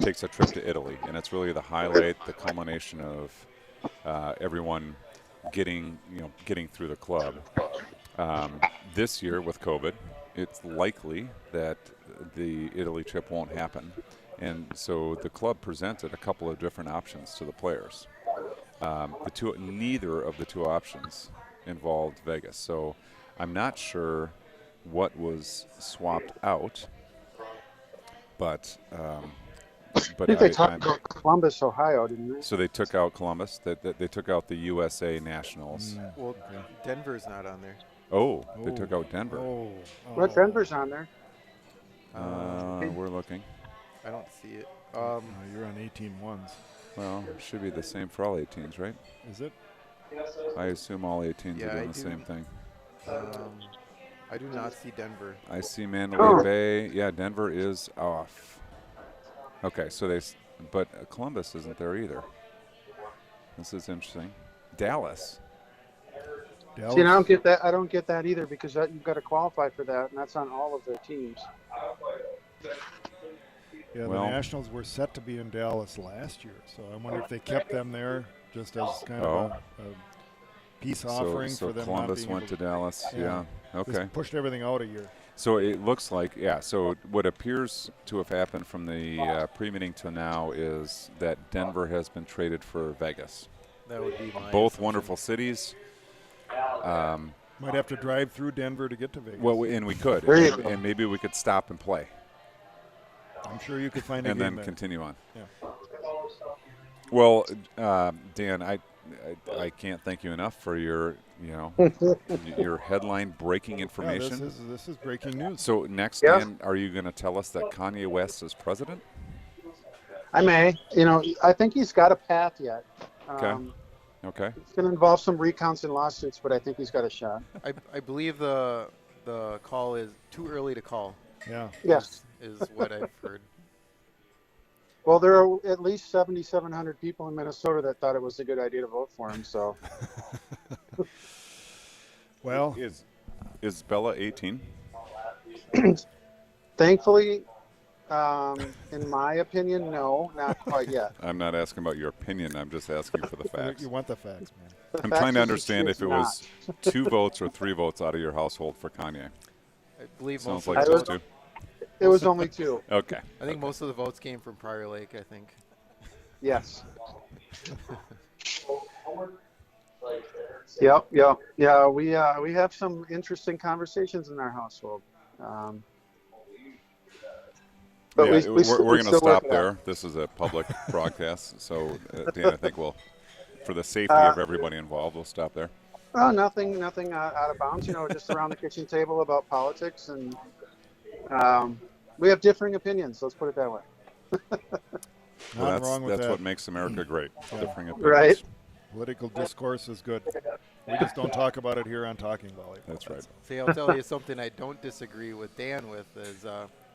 Speaker 1: takes a trip to Italy, and it's really the highlight, the culmination of everyone getting through the club. This year with COVID, it's likely that the Italy trip won't happen, and so the club presented a couple of different options to the players. Neither of the two options involved Vegas, so I'm not sure what was swapped out. But
Speaker 3: I think they talked about Columbus, Ohio, didn't they?
Speaker 1: so they took out Columbus. They took out the USA Nationals.
Speaker 4: Well, Denver's not on there.
Speaker 1: Oh, they took out Denver.
Speaker 3: Well, Denver's on there.
Speaker 1: We're looking.
Speaker 4: I don't see it.
Speaker 2: You're on 18 ones.
Speaker 1: Well, it should be the same for all 18s, right?
Speaker 2: Is it?
Speaker 1: I assume all 18s
Speaker 4: Yeah,
Speaker 1: are
Speaker 4: I
Speaker 1: doing the
Speaker 4: do.
Speaker 1: same thing.
Speaker 4: I do not see Denver.
Speaker 1: I see Mandalay Bay. Yeah, Denver is off. Okay, so but Columbus isn't there either. This is interesting. Dallas.
Speaker 2: Dallas?
Speaker 3: See, and I don't get that. I don't get that either because you've got to qualify for that, and that's on all of their teams.
Speaker 2: Yeah,
Speaker 1: Well-
Speaker 2: the Nationals were set to be in Dallas last year, so I wonder if they kept them there just as kind of a peace offering
Speaker 1: So
Speaker 2: for them.
Speaker 1: Columbus
Speaker 2: not being
Speaker 1: went to
Speaker 2: able
Speaker 1: Dallas.
Speaker 2: Yeah.
Speaker 1: Yeah. Okay.
Speaker 2: Just pushed everything out a year.
Speaker 1: So it looks like, so what appears to have happened from the pre-meeting to now is that Denver has been traded for Vegas.
Speaker 4: That would be my
Speaker 1: Both
Speaker 4: assumption.
Speaker 1: wonderful cities.
Speaker 2: Might have to drive through Denver to get to Vegas.
Speaker 1: Well, and we could.
Speaker 3: There you
Speaker 1: And,
Speaker 3: go.
Speaker 1: and maybe we could stop and play
Speaker 2: I'm sure you could find a
Speaker 1: and
Speaker 2: game
Speaker 1: then
Speaker 2: there.
Speaker 1: continue on.
Speaker 2: Yeah.
Speaker 1: Well, Dan, I can't thank you enough for your, your headline breaking
Speaker 2: Yeah,
Speaker 1: information.
Speaker 2: this is breaking news.
Speaker 1: So next,
Speaker 3: Yeah.
Speaker 1: Dan, are you going to tell us that Kanye West is president?
Speaker 3: I may. I think he's got a path yet.
Speaker 1: Okay. Okay.
Speaker 3: It's going to involve some recounts and lawsuits, but I think he's got a shot.
Speaker 4: I believe the call is too early to call.
Speaker 2: Yeah.
Speaker 3: Yes.
Speaker 4: Is what I've heard.
Speaker 3: Well, there are at least 7,700 people in Minnesota that thought it was a good idea to vote for him. So,
Speaker 2: Well,
Speaker 1: Is Bella 18?
Speaker 3: thankfully, in my opinion, no, not quite yet.
Speaker 1: I'm not asking about your opinion. I'm just asking for the facts.
Speaker 2: you want the facts, man.
Speaker 3: The
Speaker 1: I'm
Speaker 3: fact
Speaker 1: trying to
Speaker 3: is
Speaker 1: understand
Speaker 3: it's
Speaker 1: if it was 2 votes or 3 votes out of your household for Kanye.
Speaker 4: I believe
Speaker 1: Sounds
Speaker 4: most.
Speaker 1: like
Speaker 3: I
Speaker 1: just
Speaker 3: was-
Speaker 1: 2.
Speaker 3: It was only 2.
Speaker 1: Okay.
Speaker 4: I think most of the votes came from Prior Lake. I think.
Speaker 3: Yes. Yep. Yeah. We have some interesting conversations in our household. But
Speaker 1: Yeah,
Speaker 3: we
Speaker 1: we're
Speaker 3: still
Speaker 1: going to
Speaker 3: work
Speaker 1: stop
Speaker 3: it out.
Speaker 1: there. This is a public broadcast, so Dan, I think for the safety of everybody involved, we'll stop there.
Speaker 3: Oh, nothing out of bounds. Just around the kitchen table about politics, and we have differing opinions. Let's put it that way.
Speaker 1: Well,
Speaker 2: Not wrong with
Speaker 1: that's
Speaker 2: that.
Speaker 1: what makes America great. Differing opinions.
Speaker 3: Right.
Speaker 2: Political discourse is good. We just don't talk about it here on Talking Volleyball.
Speaker 1: That's right.
Speaker 4: See, I'll tell you something I don't disagree with Dan with is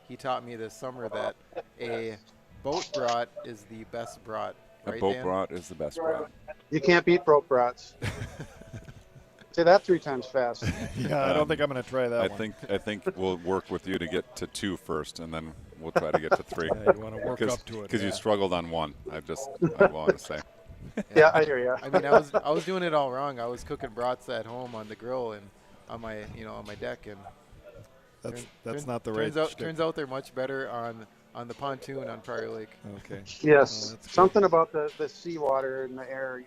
Speaker 4: he taught me this summer that a boat brat is the best brat.
Speaker 1: A
Speaker 4: Right,
Speaker 1: boat
Speaker 4: Dan?
Speaker 1: brat is the best brat.
Speaker 3: You can't beat broke brats. Say that 3 times fast.
Speaker 2: Yeah, I don't think I'm going to try that one.
Speaker 1: I think we'll work with you to get to 2 first, and then we'll try to get to 3.
Speaker 2: Yeah, you want to work up to it.
Speaker 1: Because you
Speaker 2: yeah.
Speaker 1: struggled on 1. I want to say.
Speaker 3: Yeah, I hear you.
Speaker 4: I mean, I was doing it all wrong. I was cooking brats at home on the grill and on my deck, and
Speaker 2: That's not the right shtick.
Speaker 4: turns out they're much better on the pontoon on Prior Lake.
Speaker 2: Okay.
Speaker 3: Yes,
Speaker 2: that's good.
Speaker 3: something about the seawater and the air,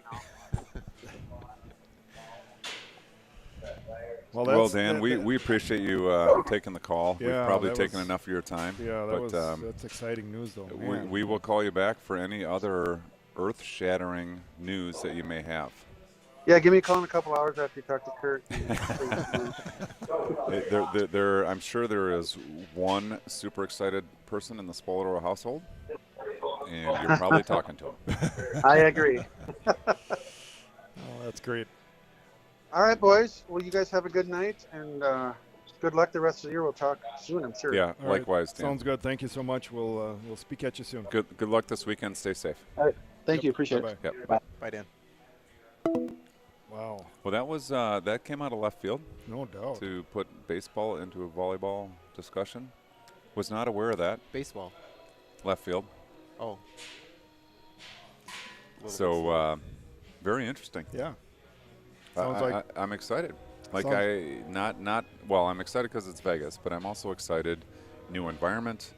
Speaker 1: Well, Dan, we appreciate you taking the call.
Speaker 2: Yeah,
Speaker 1: We've probably
Speaker 2: that
Speaker 1: taken
Speaker 2: was-
Speaker 1: enough of your time.
Speaker 2: Yeah,
Speaker 1: but,
Speaker 2: that's exciting news, though. Man.
Speaker 1: we will call you back for any other earth-shattering news that you may have.
Speaker 3: Yeah, give me a call in a couple hours after you talk to Kurt.
Speaker 1: I'm sure there is one super excited person in the Spoleto household, and you're probably talking to him.
Speaker 3: I agree.
Speaker 2: Oh, that's great.
Speaker 3: All right, boys. Well, you guys have a good night, and good luck the rest of the year. We'll talk soon, I'm sure.
Speaker 1: Yeah,
Speaker 2: All right,
Speaker 1: likewise, Dan.
Speaker 2: Sounds good. Thank you so much. We'll speak at you soon.
Speaker 1: Good luck this weekend. Stay safe.
Speaker 3: All right. Thank you. Appreciate
Speaker 2: Bye-bye.
Speaker 3: it.
Speaker 1: Yep.
Speaker 4: Bye, Dan.
Speaker 2: Wow.
Speaker 1: Well, that came out of left field
Speaker 2: No doubt.
Speaker 1: to put baseball into a volleyball discussion. Was not aware of that.
Speaker 4: Baseball.
Speaker 1: Left field.
Speaker 4: Oh.
Speaker 1: So very interesting.
Speaker 2: Yeah. Sounds like
Speaker 1: I'm excited. Like
Speaker 2: Sounds-
Speaker 1: I'm excited because it's Vegas, but I'm also excited. New environment.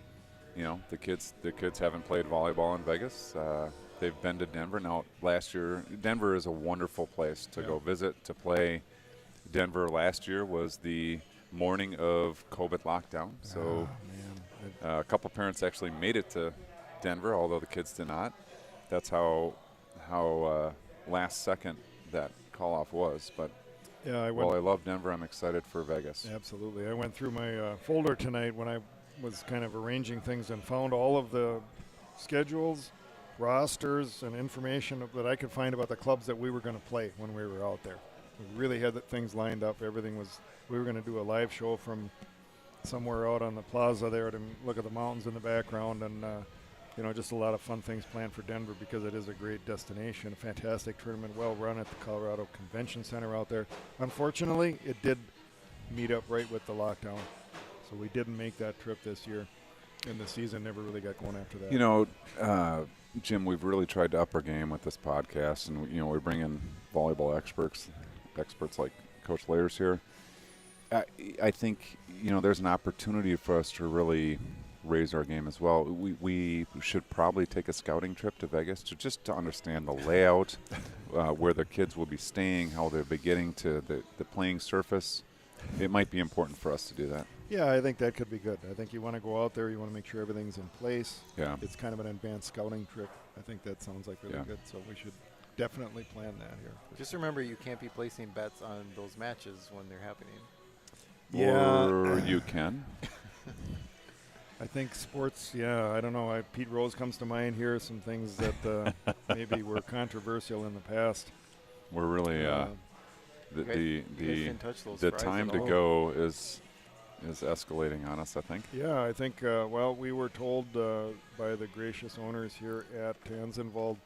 Speaker 1: The kids haven't played volleyball in Vegas. They've been to Denver. Now, last year, Denver is a wonderful place to go visit, to play. Denver last year was the morning of COVID lockdown. So a couple parents actually made it to Denver, although the kids did not. That's how last second that call-off was. But
Speaker 2: yeah,
Speaker 1: while I love Denver, I'm excited for Vegas.
Speaker 2: Absolutely. I went through my folder tonight when I was kind of arranging things and found all of the schedules, rosters, and information that I could find about the clubs that we were going to play when we were out there. We really had things lined up. We were going to do a live show from somewhere out on the plaza there to look at the mountains in the background, and just a lot of fun things planned for Denver because it is a great destination, a fantastic tournament, well run at the Colorado Convention Center out there. Unfortunately, it did meet up right with the lockdown, so we didn't make that trip this year, and the season never really got going after that.
Speaker 1: Jim, we've really tried to up our game with this podcast, and we bring in volleyball experts like Coach Layers here. I think there's an opportunity for us to really raise our game as well. We should probably take a scouting trip to Vegas to understand the layout, where the kids will be staying, how they'll be getting to the playing surface. It might be important for us to do that.
Speaker 2: Yeah, I think that could be good. I think you want to go out there, you want to make sure everything's in place.
Speaker 1: Yeah.
Speaker 2: It's kind of an advanced scouting trip. I think that sounds like really good, so we should definitely plan that here.
Speaker 4: Just remember, you can't be placing bets on those matches when they're happening.
Speaker 2: Yeah.
Speaker 1: Or you can.
Speaker 2: I think sports, I don't know. Pete Rose comes to mind here, some things that maybe were controversial in the past.
Speaker 1: We're really the time to go is escalating on us, I think.
Speaker 2: Yeah, I think, we were told by the gracious owners here at Tanzenwald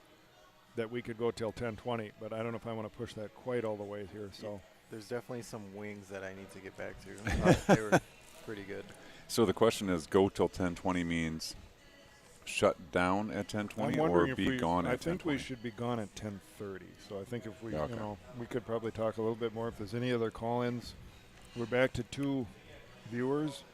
Speaker 2: that we could go till 10:20, but I don't know if I want to push that quite all the way here. So
Speaker 4: there's definitely some wings that I need to get back to. They were pretty good.
Speaker 1: So the question is, go till 10:20 means shut down at 10:20 or be gone at 10:20?
Speaker 2: I think we should be gone at 10:30. So I think if we, we could probably talk a little bit more. If there's any other call-ins, we're back to 2 viewers.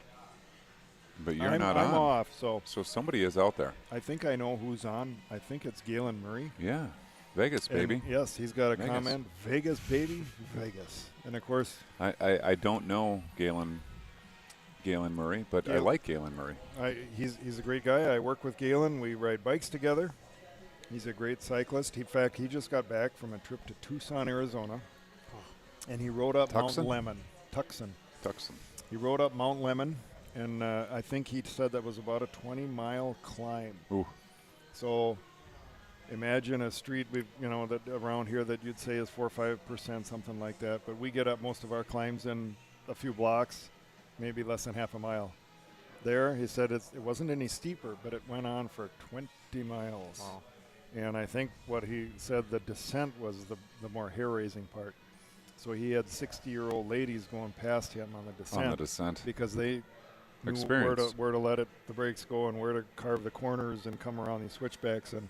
Speaker 1: But you're not on.
Speaker 2: I'm off, so
Speaker 1: somebody is out there.
Speaker 2: I think I know who's on. I think it's Galen Murray.
Speaker 1: Yeah, Vegas, baby.
Speaker 2: And yes, he's got a comment. Vegas, baby, Vegas. And, of course,
Speaker 1: I don't know Galen Murray, but I like Galen Murray.
Speaker 2: He's a great guy. I work with Galen. We ride bikes together. He's a great cyclist. In fact, he just got back from a trip to Tucson, Arizona, and he rode up Mount Lemmon. Tucson. He rode up Mount Lemmon, and I think he said that was about a 20-mile climb.
Speaker 1: Ooh.
Speaker 2: So imagine a street that around here that you'd say is 4 or 5%, something like that. But we get up most of our climbs in a few blocks, maybe less than half a mile. There, he said it wasn't any steeper, but it went on for 20 miles.
Speaker 4: Wow.
Speaker 2: And I think what he said, the descent was the more hair-raising part. So he had 60-year-old ladies going past him on the descent.
Speaker 1: On the descent.
Speaker 2: Because they knew
Speaker 1: Experience.
Speaker 2: where to let the brakes go and where to carve the corners and come around these switchbacks. And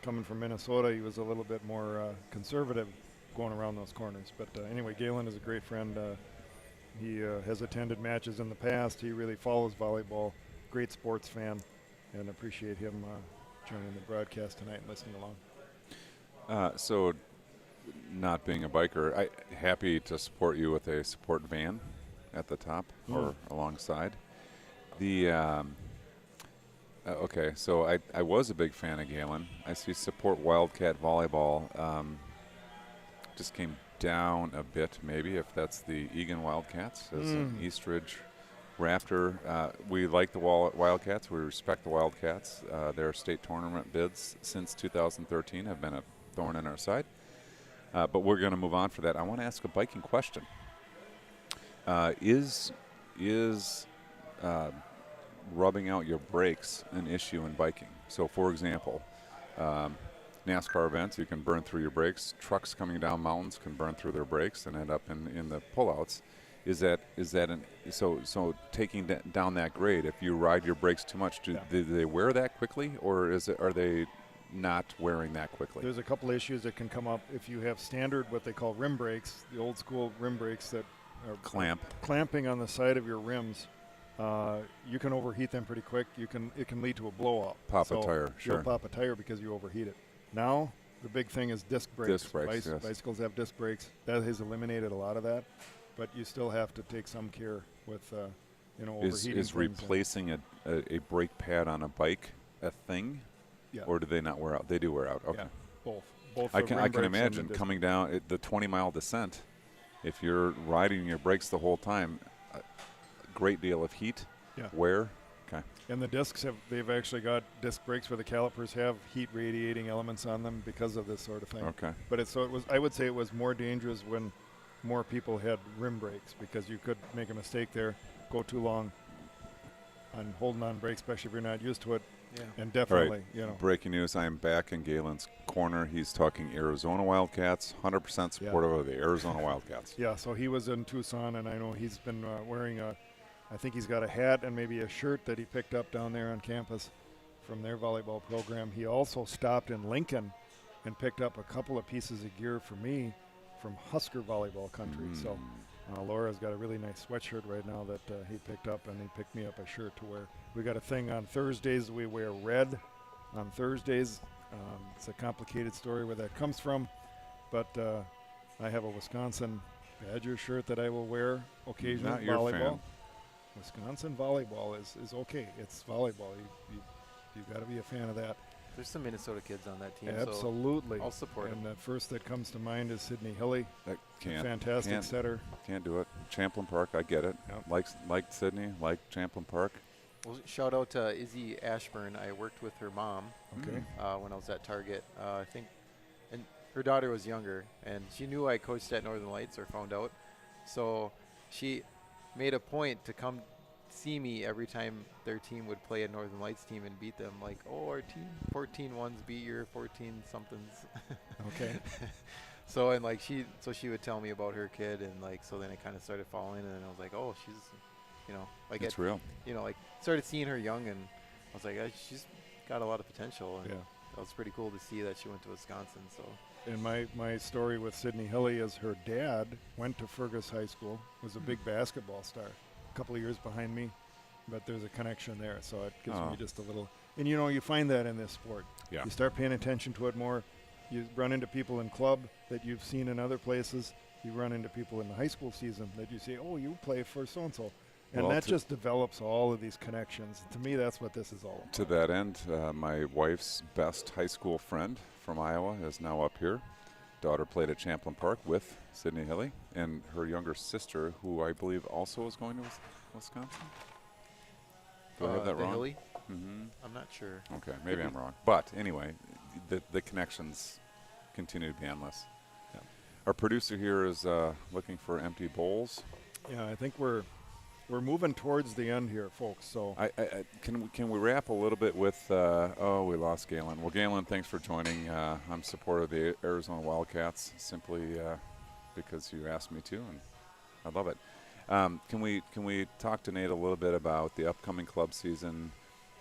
Speaker 2: coming from Minnesota, he was a little bit more conservative going around those corners. But anyway, Galen is a great friend. He has attended matches in the past. He really follows volleyball. Great sports fan, and appreciate him joining the broadcast tonight and listening along.
Speaker 1: So, not being a biker, I happy to support you with a support van at the top or alongside. The okay, so I was a big fan of Galen. I see support Wildcat volleyball. Just came down a bit, maybe, if that's the Egan Wildcats as an Eastridge Rafter. We like the Wildcats. We respect the Wildcats. Their state tournament bids since 2013 have been a thorn in our side. But we're going to move on for that. I want to ask a biking question. Is rubbing out your brakes an issue in biking? So, for example, NASCAR events, you can burn through your brakes. Trucks coming down mountains can burn through their brakes and end up in the pullouts. Is that so taking down that grade? If you ride your brakes too much, do they wear that quickly, or are they not wearing that quickly?
Speaker 2: There's a couple issues that can come up if you have standard what they call rim brakes, the old school rim brakes that are clamping on the side of your rims. You can overheat them pretty quick. It can lead to a blow up.
Speaker 1: Pop a tire, sure.
Speaker 2: You'll pop a tire because you overheat it. Now the big thing is disc brakes.
Speaker 1: Disc brakes, yes.
Speaker 2: Bicycles have disc brakes. That has eliminated a lot of that, but you still have to take some care with overheating.
Speaker 1: Is replacing a brake pad on a bike a thing?
Speaker 2: Yeah.
Speaker 1: Or do they not wear out? They do wear out. Okay.
Speaker 2: Yeah, both.
Speaker 1: I can imagine coming down the 20-mile descent. If you're riding your brakes the whole time, a great deal of heat.
Speaker 2: Yeah.
Speaker 1: Wear. Okay.
Speaker 2: And the discs they've actually got disc brakes where the calipers have heat radiating elements on them because of this sort of thing.
Speaker 1: Okay.
Speaker 2: But I would say it was more dangerous when more people had rim brakes because you could make a mistake there, go too long on holding on brakes, especially if you're not used to it.
Speaker 4: Yeah.
Speaker 2: And definitely,
Speaker 1: right. Breaking news, I am back in Galen's corner. He's talking Arizona Wildcats, 100% supportive of the Arizona Wildcats.
Speaker 2: Yeah, so he was in Tucson, and I know he's been wearing I think he's got a hat and maybe a shirt that he picked up down there on campus from their volleyball program. He also stopped in Lincoln and picked up a couple of pieces of gear for me from Husker volleyball country. So Laura's got a really nice sweatshirt right now that he picked up, and he picked me up a shirt to wear. We got a thing on Thursdays. We wear red on Thursdays. It's a complicated story where that comes from, but I have a Wisconsin Badger shirt that I will wear occasionally.
Speaker 1: Not your
Speaker 2: volleyball.
Speaker 1: fan.
Speaker 2: Wisconsin volleyball is okay. It's volleyball. You got to be a fan of that.
Speaker 4: There's some Minnesota kids on that team.
Speaker 2: Absolutely.
Speaker 4: So I'll support
Speaker 2: and
Speaker 4: them.
Speaker 2: the first that comes to mind is Sydney Hilly.
Speaker 1: That
Speaker 2: Fantastic setter.
Speaker 1: Can't do it. Champlin Park, I get it.
Speaker 2: Yep.
Speaker 1: Like Sydney, like Champlin Park.
Speaker 4: Well, shout out to Izzy Ashburn. I worked with her mom
Speaker 2: Okay.
Speaker 4: when I was at Target. I think, and her daughter was younger, and she knew I coached at Northern Lights or found out. So she made a point to come see me every time their team would play a Northern Lights team and beat them. Like, oh, our team 14-1s beat your 14-somethings.
Speaker 2: Okay.
Speaker 4: So and like she would tell me about her kid, and like so then I kind of started following, and then I was like, oh, she's, like
Speaker 1: it's real.
Speaker 4: Like started seeing her young, and I was like, she's got a lot of potential, and that was pretty cool to see that she went to Wisconsin. So.
Speaker 2: And my story with Sydney Hilly is her dad went to Fergus High School, was a big basketball star, a couple of years behind me, but there's a connection there, so it gives me just a little. And you find that in this sport.
Speaker 1: Yeah.
Speaker 2: You start paying attention to it more. You run into people in club that you've seen in other places. You run into people in the high school season that you say, oh, you play for so-and-so. And that just develops all of these connections. To me, that's what this is all about.
Speaker 1: To that end, my wife's best high school friend from Iowa is now up here. Daughter played at Champlin Park with Sydney Hilly, and her younger sister, who I believe also is going to Wisconsin. Do I have that wrong?
Speaker 4: Hilly?
Speaker 1: Mm-hmm.
Speaker 4: I'm not sure.
Speaker 1: Okay, maybe I'm wrong. But anyway, the connections continue to be endless.
Speaker 2: Yeah.
Speaker 1: Our producer here is looking for empty bowls.
Speaker 2: Yeah, I think we're moving towards the end here, folks. So
Speaker 1: can we wrap a little bit with? We lost Galen. Well, Galen, thanks for joining. I'm supportive of the Arizona Wildcats simply because you asked me to, and I love it. Can we talk to Nate a little bit about the upcoming club season?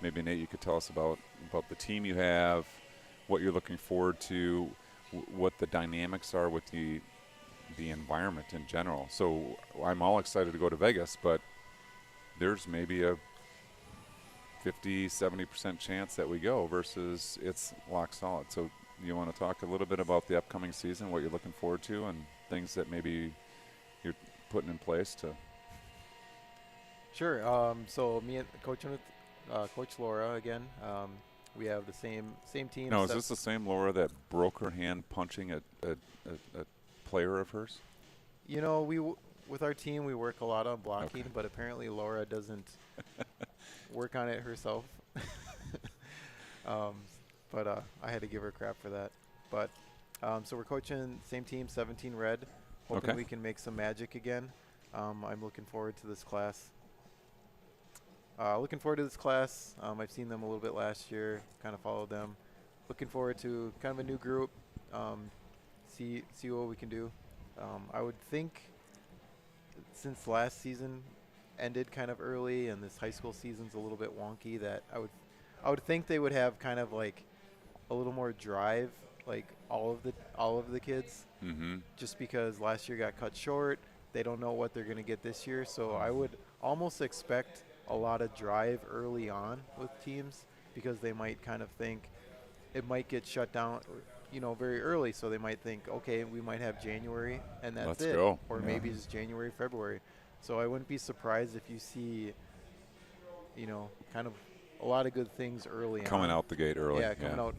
Speaker 1: Maybe Nate, you could tell us about the team you have, what you're looking forward to, what the dynamics are with the environment in general. So I'm all excited to go to Vegas, but there's maybe a 50-70% chance that we go versus it's lock solid. So you want to talk a little bit about the upcoming season, what you're looking forward to, and things that maybe you're putting in place to.
Speaker 4: Sure. So me and coaching with Coach Laura again. We have the same team.
Speaker 1: No, is this the same Laura that broke her hand punching a player of hers?
Speaker 4: You know, with our team we work a lot on blocking,
Speaker 1: Okay.
Speaker 4: but apparently Laura doesn't work on it herself. But I had to give her crap for that. But so we're coaching same team, 17 Red, hoping
Speaker 1: Okay.
Speaker 4: we can make some magic again. I'm looking forward to this class. I've seen them a little bit last year, kind of followed them. Looking forward to kind of a new group, see what we can do. I would think since last season ended kind of early and this high school season's a little bit wonky, that I would think they would have kind of like a little more drive, like all of the kids,
Speaker 1: Mm-hmm.
Speaker 4: just because last year got cut short. They don't know what they're going to get this year, so I would almost expect a lot of drive early on with teams, because they might kind of think it might get shut down, very early. So they might think, okay, we might have January and that's
Speaker 1: Let's
Speaker 4: it,
Speaker 1: go.
Speaker 4: or
Speaker 1: Yeah.
Speaker 4: maybe it's January, February. So I wouldn't be surprised if you see, kind of a lot of good things early
Speaker 1: Coming
Speaker 4: on.
Speaker 1: out the gate early.
Speaker 4: Yeah, coming out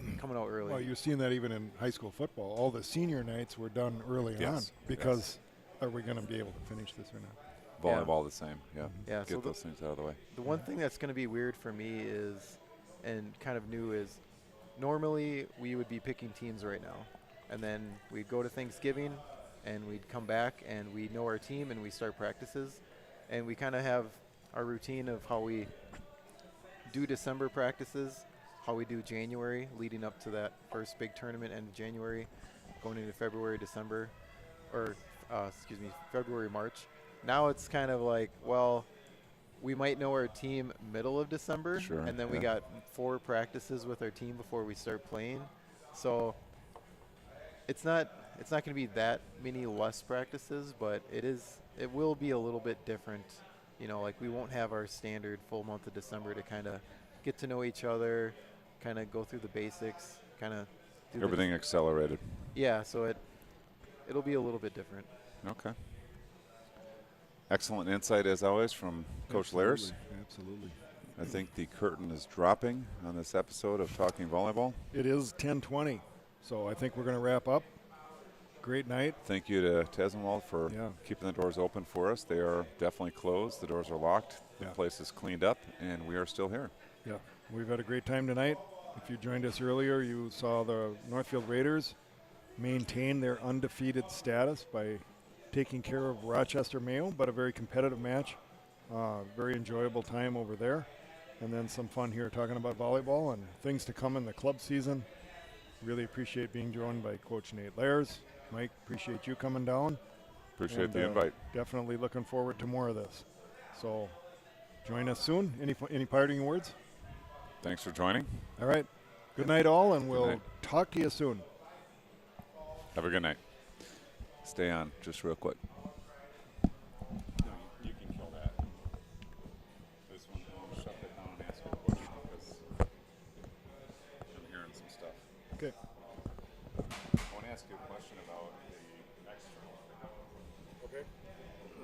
Speaker 4: early.
Speaker 2: Well, you've seen that even in high school football. All the senior nights were done early
Speaker 1: Yes,
Speaker 2: on because are we going to be able to finish this or not?
Speaker 1: Volleyball the same. Yeah.
Speaker 4: Yeah,
Speaker 1: Get
Speaker 4: so
Speaker 1: those things out of the way.
Speaker 4: The one thing that's going to be weird for me is, and kind of new, is normally we would be picking teams right now, and then we'd go to Thanksgiving and we'd come back and we know our team and we start practices, and we kind of have our routine of how we do December practices, how we do January leading up to that first big tournament end of January, going into February, December, or February, March. Now it's kind of like, well, we might know our team middle of December,
Speaker 1: Sure,
Speaker 4: and then we
Speaker 1: yeah.
Speaker 4: got 4 practices with our team before we start playing. So it's not going to be that many less practices, but it will be a little bit different. Like we won't have our standard full month of December to kind of get to know each other, kind of go through the basics, kind of do
Speaker 1: Everything accelerated.
Speaker 4: Yeah, so it'll be a little bit different.
Speaker 1: Okay. Excellent insight as always from Coach Lares.
Speaker 2: Absolutely.
Speaker 1: I think the curtain is dropping on this episode of Talking Volleyball.
Speaker 2: It is 10:20, so I think we're going to wrap up. Great night.
Speaker 1: Thank you to Tesenwald for
Speaker 2: Yeah.
Speaker 1: keeping the doors open for us. They are definitely closed. The doors are locked. The
Speaker 2: Yeah.
Speaker 1: place is cleaned up, and we are still here.
Speaker 2: Yeah, we've had a great time tonight. If you joined us earlier, you saw the Northfield Raiders maintain their undefeated status by taking care of Rochester Mayo, but a very competitive match. Very enjoyable time over there. And then some fun here talking about volleyball and things to come in the club season. Really appreciate being joined by Coach Nate Lares. Mike, appreciate you coming down.
Speaker 1: Appreciate
Speaker 2: And,
Speaker 1: the invite.
Speaker 2: Definitely looking forward to more of this. So join us soon. Any parting words?
Speaker 1: Thanks for joining.
Speaker 2: All right. Good night, all, and
Speaker 1: Good
Speaker 2: we'll
Speaker 1: night.
Speaker 2: talk to you soon.
Speaker 1: Have a good night. Stay on just real quick.